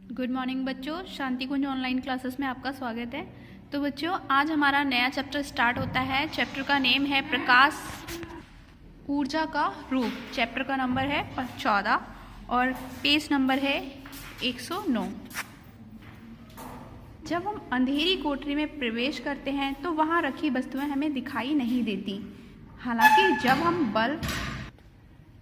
Good morning बच्चों, शांति कुंज online classes में आपका स्वागत है। तो बच्चों, आज हमारा नया चैप्टर स्टार्ट होता है। चैप्टर का नेम है प्रकाश ऊर्जा का रूप। चैप्टर का नंबर है 14 और पेज नंबर है 109। जब हम अंधेरी कोठरी में प्रवेश करते हैं तो वहाँ रखी वस्तुएं हमें दिखाई नहीं देती। हालांकि जब हम बल्ब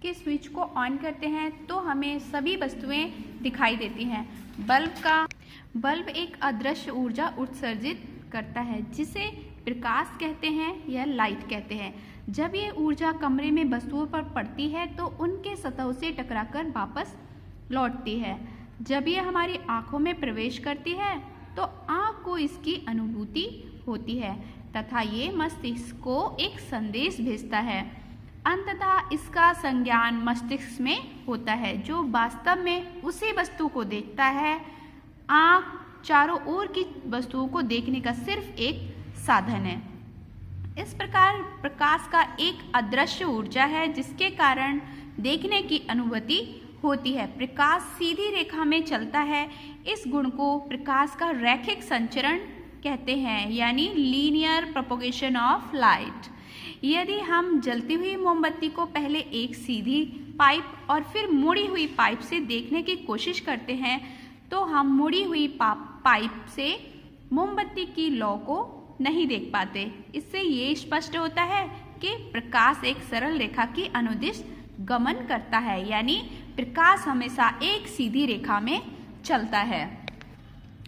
के स्विच को ऑन करते हैं तो हमें सभी वस्तुएं दिखाई देती हैं। बल्ब एक अदृश्य ऊर्जा उत्सर्जित करता है जिसे प्रकाश कहते हैं या लाइट कहते हैं। जब ये ऊर्जा कमरे में वस्तुओं पर पड़ती है तो उनके सतह से टकराकर वापस लौटती है। जब ये हमारी आंखों में प्रवेश करती है तो आंख को इसकी अनुभूति होती है तथा ये मस्तिष्क को एक संदेश भेजता है। अंततः इसका संज्ञान मस्तिष्क में होता है जो वास्तव में उसी वस्तु को देखता है। आँख चारों ओर की वस्तुओं को देखने का सिर्फ एक साधन है। इस प्रकार प्रकाश का एक अदृश्य ऊर्जा है जिसके कारण देखने की अनुभूति होती है। प्रकाश सीधी रेखा में चलता है। इस गुण को प्रकाश का रैखिक संचरण कहते हैं, यानी लीनियर प्रोपगेशन ऑफ लाइट। यदि हम जलती हुई मोमबत्ती को पहले एक सीधी पाइप और फिर मुड़ी हुई पाइप से देखने की कोशिश करते हैं तो हम मुड़ी हुई पाइप से मोमबत्ती की लौ को नहीं देख पाते। इससे ये स्पष्ट होता है कि प्रकाश एक सरल रेखा की अनुदिश गमन करता है, यानी प्रकाश हमेशा एक सीधी रेखा में चलता है।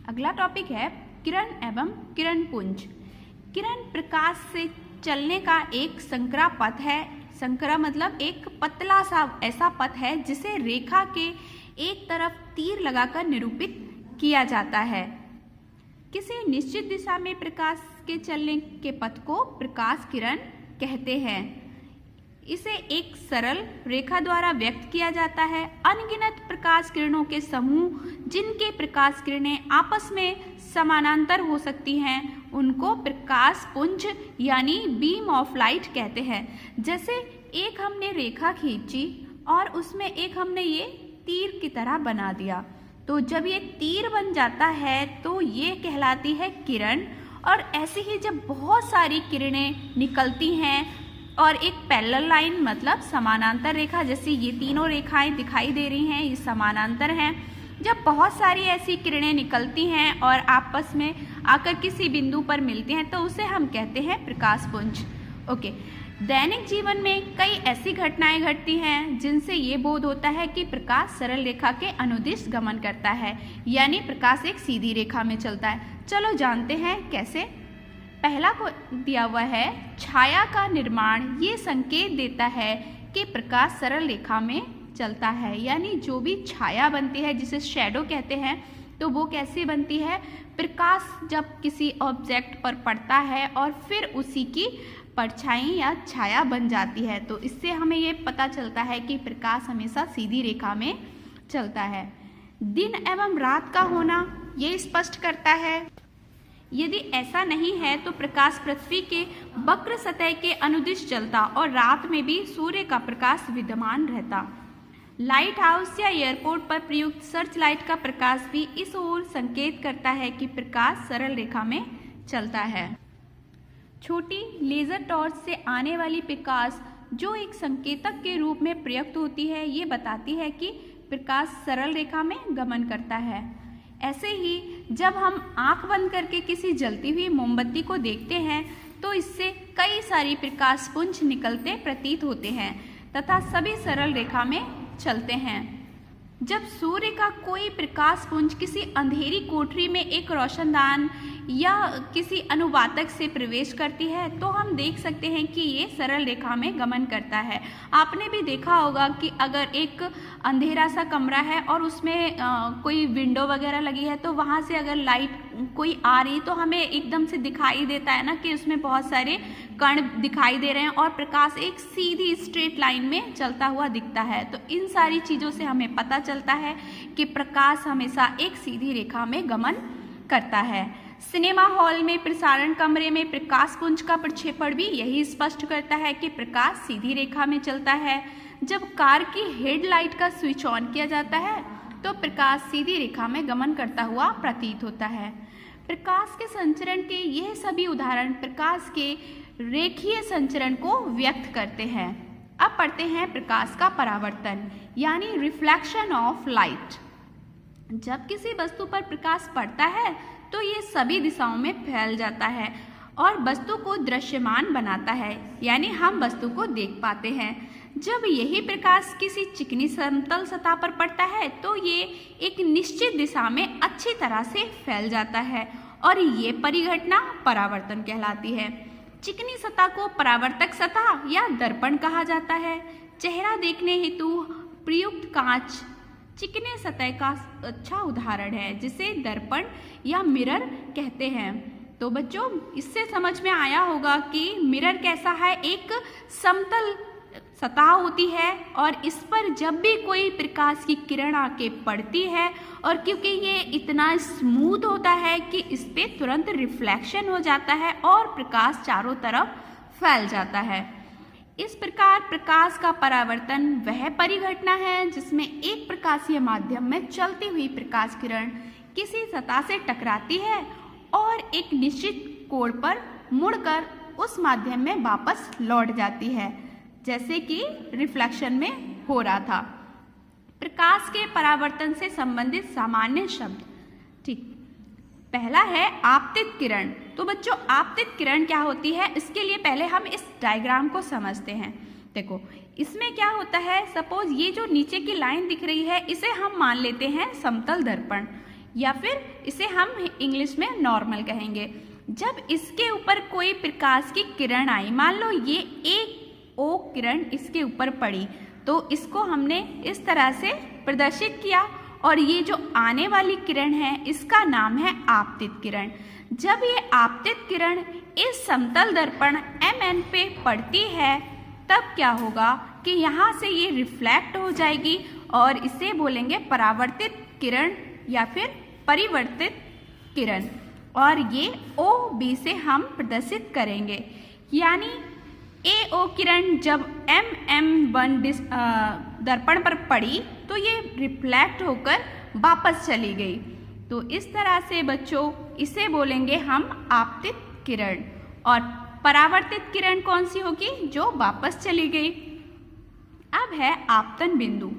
अगला टॉपिक है किरण एवं किरण पुंज। किरण प्रकाश से चलने का एक संकरा पथ है। संकरा मतलब एक पतला सा ऐसा पथ है जिसे रेखा के एक तरफ तीर लगाकर निरूपित किया जाता है। किसी निश्चित दिशा में प्रकाश के चलने के पथ को प्रकाश किरण कहते हैं। इसे एक सरल रेखा द्वारा व्यक्त किया जाता है। अनगिनत प्रकाश किरणों के समूह जिनके प्रकाश किरणें आपस में समानांतर हो सकती हैं उनको प्रकाश पुंज यानी बीम ऑफ लाइट कहते हैं। जैसे एक हमने रेखा खींची और उसमें एक हमने ये तीर की तरह बना दिया, तो जब ये तीर बन जाता है तो ये कहलाती है किरण। और ऐसे ही जब बहुत सारी किरणें निकलती हैं और एक पैरेलल लाइन मतलब समानांतर रेखा, जैसे ये तीनों रेखाएं दिखाई दे रही हैं, ये समानांतर हैं। जब बहुत सारी ऐसी किरणें निकलती हैं और आपस में आकर किसी बिंदु पर मिलती हैं तो उसे हम कहते हैं प्रकाश पुंज। ओके, दैनिक जीवन में कई ऐसी घटनाएं घटती हैं जिनसे ये बोध होता है कि प्रकाश सरल रेखा के अनुदिश गमन करता है, यानी प्रकाश एक सीधी रेखा में चलता है। चलो जानते हैं कैसे। पहला को दिया हुआ है छाया का निर्माण। ये संकेत देता है कि प्रकाश सरल रेखा में चलता है, यानी जो भी छाया बनती है जिसे शैडो कहते हैं, तो वो कैसे बनती है। प्रकाश जब किसी ऑब्जेक्ट पर पड़ता है और फिर उसी की परछाई या छाया बन जाती है, तो इससे हमें ये पता चलता है कि प्रकाश हमेशा सीधी रेखा में चलता है। दिन एवं रात का होना ये स्पष्ट करता है। यदि ऐसा नहीं है तो प्रकाश पृथ्वी के वक्र सतह के अनुदिश चलता और रात में भी सूर्य का प्रकाश विद्यमान रहता। लाइट हाउस या एयरपोर्ट पर प्रयुक्त सर्च लाइट का प्रकाश भी इस ओर संकेत करता है कि प्रकाश सरल रेखा में चलता है। छोटी लेजर टॉर्च से आने वाली प्रकाश जो एक संकेतक के रूप में प्रयुक्त होती है, ये बताती है कि प्रकाश सरल रेखा में गमन करता है। ऐसे ही जब हम आंख बंद करके किसी जलती हुई मोमबत्ती को देखते हैं तो इससे कई सारी प्रकाश पुंज निकलते प्रतीत होते हैं तथा सभी सरल रेखा में चलते हैं। जब सूर्य का कोई प्रकाश पुंज किसी अंधेरी कोठरी में एक रोशनदान या किसी अनुवातक से प्रवेश करती है तो हम देख सकते हैं कि ये सरल रेखा में गमन करता है। आपने भी देखा होगा कि अगर एक अंधेरा सा कमरा है और उसमें कोई विंडो वगैरह लगी है तो वहाँ से अगर लाइट कोई आ रही तो हमें एकदम से दिखाई देता है ना कि उसमें बहुत सारे कण दिखाई दे रहे हैं और प्रकाश एक सीधी स्ट्रेट लाइन में चलता हुआ दिखता है। तो इन सारी चीज़ों से हमें पता चलता है कि प्रकाश हमेशा एक सीधी रेखा में गमन करता है। सिनेमा हॉल में प्रसारण कमरे में प्रकाश पुंज का प्रक्षेपण भी यही स्पष्ट करता है कि प्रकाश सीधी रेखा में चलता है। जब कार की हेडलाइट का स्विच ऑन किया जाता है तो प्रकाश सीधी रेखा में गमन करता हुआ प्रतीत होता है। प्रकाश के संचरण के यह सभी उदाहरण प्रकाश के रेखीय संचरण को व्यक्त करते हैं। अब पढ़ते हैं प्रकाश का परावर्तन यानी रिफ्लेक्शन ऑफ लाइट। जब किसी वस्तु पर प्रकाश पड़ता है तो ये सभी दिशाओं में फैल जाता है और वस्तु को दृश्यमान बनाता है, यानी हम वस्तु को देख पाते हैं। जब यही प्रकाश किसी चिकनी समतल सतह पर पड़ता है तो ये एक निश्चित दिशा में अच्छी तरह से फैल जाता है और ये परिघटना परावर्तन कहलाती है। चिकनी सतह को परावर्तक सतह या दर्पण कहा जाता है। चेहरा देखने हेतु प्रयुक्त कांच चिकने सतह का अच्छा उदाहरण है, जिसे दर्पण या मिरर कहते हैं। तो बच्चों, इससे समझ में आया होगा कि मिरर कैसा है, एक समतल सतह होती है और इस पर जब भी कोई प्रकाश की किरण आके पड़ती है और क्योंकि ये इतना स्मूथ होता है कि इस पे तुरंत रिफ्लेक्शन हो जाता है और प्रकाश चारों तरफ फैल जाता है। इस प्रकार प्रकाश का परावर्तन वह परिघटना है जिसमें एक प्रकाशीय माध्यम में चलती हुई प्रकाश किरण किसी सतह से टकराती है और एक निश्चित कोण पर मुड़कर उस माध्यम में वापस लौट जाती है, जैसे कि रिफ्लेक्शन में हो रहा था। प्रकाश के परावर्तन से संबंधित सामान्य शब्द, ठीक, पहला है आपतित किरण। तो बच्चों, आपतित किरण क्या होती है, इसके लिए पहले हम इस डायग्राम को समझते हैं। देखो, इसमें क्या होता है, सपोज ये जो नीचे की लाइन दिख रही है इसे हम मान लेते हैं समतल दर्पण या फिर इसे हम इंग्लिश में नॉर्मल कहेंगे। जब इसके ऊपर कोई प्रकाश की किरण आई, मान लो ये एक ओ किरण इसके ऊपर पड़ी, तो इसको हमने इस तरह से प्रदर्शित किया और ये जो आने वाली किरण है इसका नाम है आपतित किरण। जब ये आपतित किरण इस समतल दर्पण MN पे पड़ती है तब क्या होगा कि यहाँ से ये रिफ्लेक्ट हो जाएगी और इसे बोलेंगे परावर्तित किरण या फिर परिवर्तित किरण, और ये OB से हम प्रदर्शित करेंगे। यानी AO किरण जब MM1 दर्पण पर पड़ी तो ये रिफ्लेक्ट होकर वापस चली गई। तो इस तरह से बच्चों इसे बोलेंगे हम आपतित किरण, और परावर्तित किरण कौन सी होगी, जो वापस चली गई। अब है आपतन बिंदु।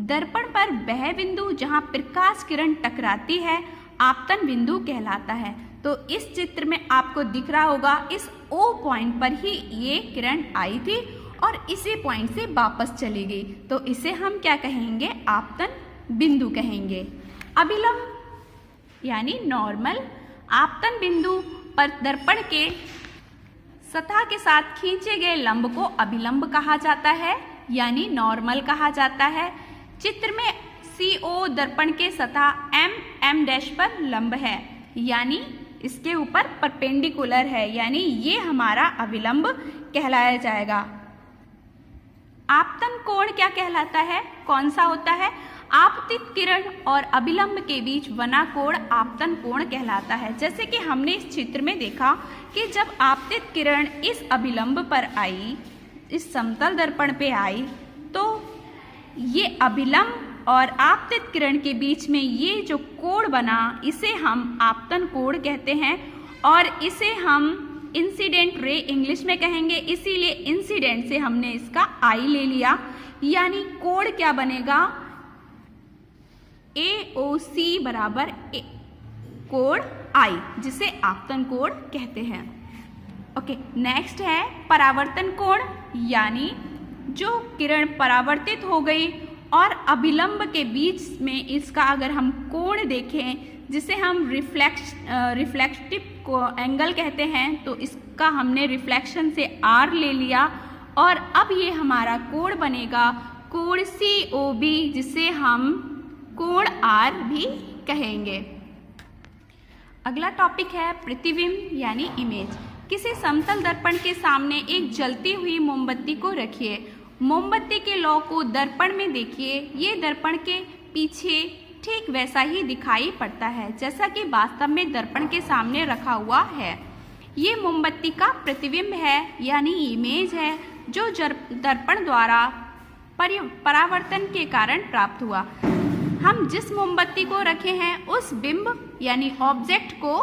दर्पण पर वह बिंदु जहाँ प्रकाश किरण टकराती है आपतन बिंदु कहलाता है। तो इस चित्र में आपको दिख रहा होगा इस O पॉइंट पर ही ये किरण आई थी और इसी पॉइंट से वापस चली गई, तो इसे हम क्या कहेंगे, आपतन बिंदु कहेंगे। अभिलंब यानी नॉर्मल। आपतन बिंदु पर दर्पण के सतह के साथ खींचे गए लंब को अभिलंब कहा जाता है, यानी नॉर्मल कहा जाता है। चित्र में CO दर्पण के सतह M' पर लंब है, यानी इसके ऊपर परपेंडिकुलर है, यानी ये हमारा अभिलंब कहलाया जाएगा। आपतन कोण क्या कहलाता है, कौन सा होता है, आपतित किरण और अभिलंब के बीच बना कोण आपतन कोण कहलाता है। जैसे कि हमने इस चित्र में देखा कि जब आपतित किरण इस अभिलंब पर आई, इस समतल दर्पण पे आई, तो ये अभिलंब और आपतित किरण के बीच में ये जो कोण बना इसे हम आपतन कोण कहते हैं, और इसे हम इंसिडेंट रे इंग्लिश में कहेंगे, इसीलिए इंसिडेंट से हमने इसका आई ले लिया। यानी कोण क्या बनेगा, AOC बराबर कोण आई, जिसे आपतन कोण कहते हैं। ओके, नेक्स्ट है परावर्तन कोण, यानी जो किरण परावर्तित हो गई और अभिलंब के बीच में इसका अगर हम कोण देखें, जिसे हम रिफ्लेक्टिव एंगल कहते हैं, तो इसका हमने रिफ्लेक्शन से R ले लिया और अब ये हमारा कोण बनेगा कोण COB, जिसे हम कोण R भी कहेंगे। अगला टॉपिक है प्रतिबिंब यानी इमेज। किसी समतल दर्पण के सामने एक जलती हुई मोमबत्ती को रखिए। मोमबत्ती के लौ को दर्पण में देखिए। ये दर्पण के पीछे ठीक वैसा ही दिखाई पड़ता है जैसा कि वास्तव में दर्पण के सामने रखा हुआ है। ये मोमबत्ती का प्रतिबिंब है यानी इमेज है, जो दर्पण द्वारा परावर्तन के कारण प्राप्त हुआ। हम जिस मोमबत्ती को रखे हैं उस बिंब यानी ऑब्जेक्ट को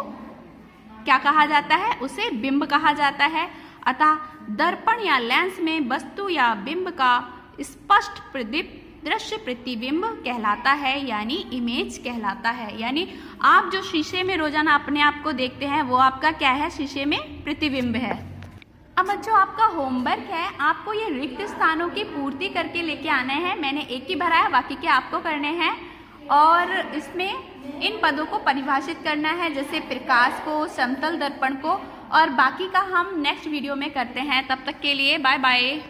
क्या कहा जाता है? उसे बिंब कहा जाता है। अतः दर्पण या लेंस में वस्तु या बिंब का स्पष्ट दृश्य प्रतिबिंब कहलाता है, यानी इमेज कहलाता है। यानी आप जो शीशे में रोजाना अपने आप को देखते हैं वो आपका क्या है? शीशे में प्रतिबिंब है। अब बच्चों आपका होमवर्क है, आपको ये रिक्त स्थानों की पूर्ति करके लेके आना है। मैंने एक ही भरा है, बाकी के आपको करने हैं। और इसमें इन पदों को परिभाषित करना है, जैसे प्रकाश को, समतल दर्पण को, और बाकी का हम नेक्स्ट वीडियो में करते हैं। तब तक के लिए बाय बाय।